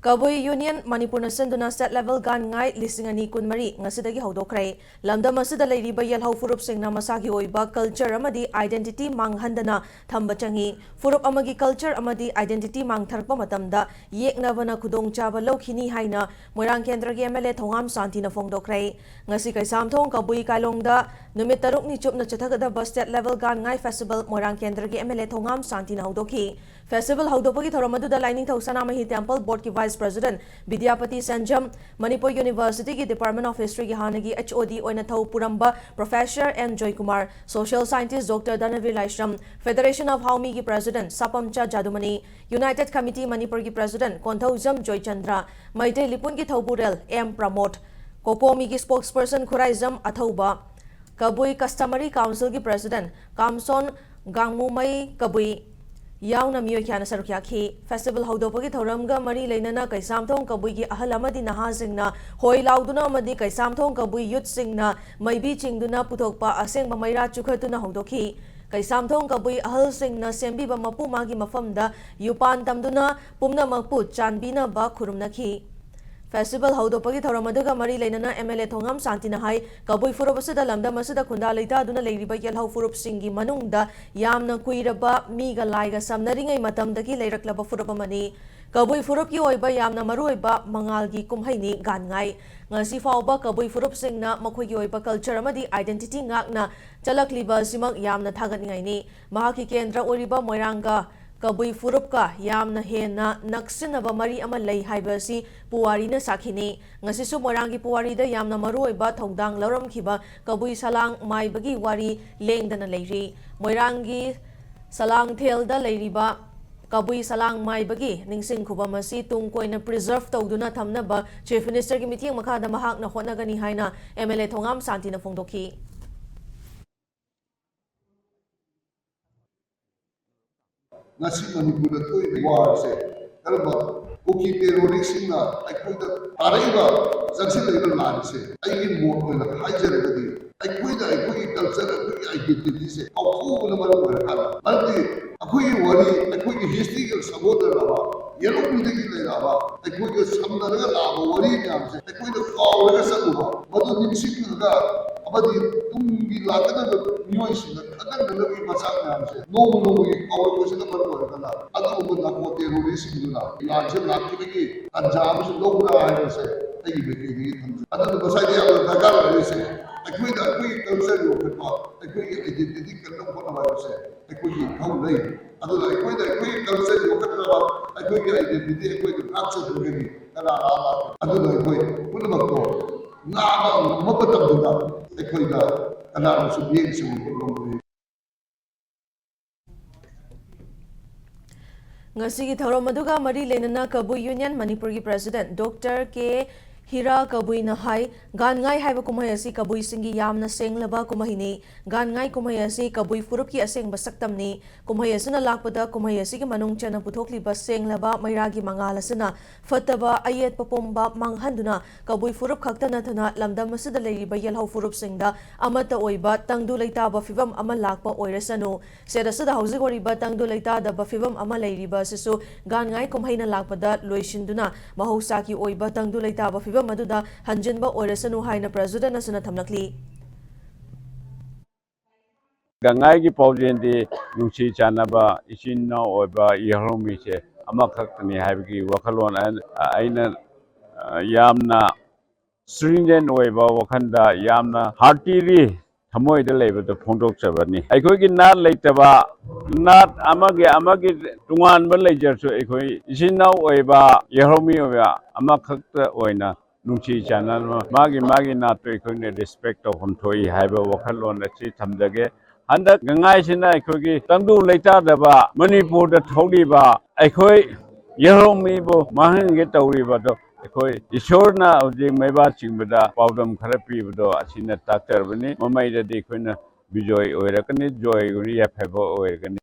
Kabui Union Manipur Senduna State Level Gaan-Ngai Lisingani Kunmari Ngasidagi Hodokrai Lamdam Asida Lady Yellow Furup Singna Masaki Oiba Culture Amadi Identity Manghandana Thambachangi Furup Amagi Culture Amadi Identity Mang Tharpamatamda Yeknavana Kudong Chava Lokini Haina Moirang Kendra MLA Thongam Santina Fongdokrai Ngasi Keishamthong Kabui Kailong da Numitaruk ni Chupna Chatagada Bus State Level Gaan-Ngai Festival Moirang Kendra MLA Thongam Santina Hodoki Festival Hodopagi Thoramadu Lining Thosana Mahi Temple Board ki Vice President Vidyapati Sanjam, Manipur University ki Department of History ki Hanagi HOD Oina Thau Puramba, Professor N. Joy Kumar, Social Scientist Dr. Danavir Laishram, Federation of Haumi ki President Sapamcha Jadumani, United Committee Manipur ki President Konthaujam Joy Chandra, Maite Lipun ki Thauburel M. Pramod, Kokomi ki Spokesperson Khuraizam Athauba, Kabui Customary Council ki President Kamson Gaan-Ngai Kabui, Yauna Miyokana Sarukyaki, Festival Hodopagi Thoramga Mari Lenana Keishamthong Kabui ki Ahal Amadi Naha Singna, Hoi Lauduna Amadi Keishamthong Kabui Youth Singna, Maibi Chingduna Putokpa Aseng Mamaira Chukhatuna Hodoki, Keishamthong Kabui Ahal Singna Sembi Mapu Magi Mafamda, Yupan Tamduna, Pumna Maput, Chanbina Ba Kurumnaki. Festival Hodopagi Thoramaduga Mari Lenana MLA Thongam Santina Hai, Kabui Furubasada Lamda Masada Kunda Leta Duna Lady Yellow Furup Singi Manungda, Yamna Kuiraba, Miga Laiga Samnaringa Matamdaki Leraklaba Furubamani, Kabui Furupi Oiba Yamna Maruiba, Mangalgi Kumhaini, Gaan-Ngai, Ngasi Fauba, Kabui Furup Singna, Makuigi Oiba Culture Amadi, Identity Ngakna, Chalakliba Simak Yamna Tagatngaini, Mahaki Kendra Oriba Moiranga, Kabui Furupka Yamna Hena Naksinaba Mari Amalai Haibasi Puarina Sakini Ngasisu Morangi Puarida Yamna Maruiba Tongdang Laram Kiba Kabui Salang Maibagi Wari Lengdana Leiri Morangi Salang Telda Leiriba Kabui Salang Maibagi Ningsing Kubamasi Tungkoina Preserve Togduna Tamnaba Chief Minister ki Meeting Makada Mahak na Honagani Haina MLA Thongam Santina Fongdoki Nasi Manipur tu war se, kalau buki teroris na, aku itu araiba, jangan itu lan se, aku mau na hajar tadi, aku culture, aku identity se, aku pun malu berkata, nanti aku wari, aku history ke samudra lama, yellow building le lama, aku samudra lama wari ni amse, aku kau le samudra, madu nimsi juga. Abadi tumgi lakana miyoi sina kadang nalagi masang namse nomu kawal ko sina marwar kana adu mo na ko terrorist duna lanse lakki begi anjam se logura ay se ay begi adu basai dia dagar ay se akui culture yo ko akui identity kana ko na ay se akui kau lai adu akui culture yo ko na akui identity akui culture yo ni kana adu akui pun bakto Nama mapatam juga, ekoi da anak subjek semua. Ngasi ki Thoramaduga Mari Lenana Kabui Union Manipur ki President Dr. K. Hira Kabui na hai Gaan-Ngai haiba kumahayasi Kabui singi yamna senglaba kumahini Gaan-Ngai kumahayasi Kabui furup ki aseng basaktamni kumahayasina lakpada kumahayasi ki manung chana puthokliba senglaba mairagi mangalasina fataba ayet papomba manghanduna Kabui furup khaktana thana lamdam masida leiriba yelhau furup singda amata oiba tangdu leitaba fibam ama lakpa oirasanu sedasada hauzik oriba tangdu leitada ba fibam ama leiriba sisu Gaan-Ngai kumhaina lakpada loisinduna mahosaki oiba tangdu leitaba Maduda Hanjinba Oresanu Haina President Nasana Tamnakli. Gaan-Ngai ki Paujin di Nungsi Chanaba Isina Oiba Yahromi se Amakakni Habiki Wakalon and Aina Yamna Stringent Oiba Wakanda Yamna Hartiri Tamoy the labor the Pondok Savani. I could not later not Amagi Tungan Villager so Ekoi Isina Oiba Yahromi Oya Amakakta Oina. Nungsi channel magi na to ikone respect of thoi haiba wakhalon achi thamjage handa Gaan-Ngai sina ikhogi tangdu leita daba Manipur da thodi ba ikoi yeromi bo mahange tawri ba do ikoi ishorna oje meba chingbada pawdam kharapi do asina taktar bani mamai da de ikona bijoy oirakani joy uri ya phebo oirakani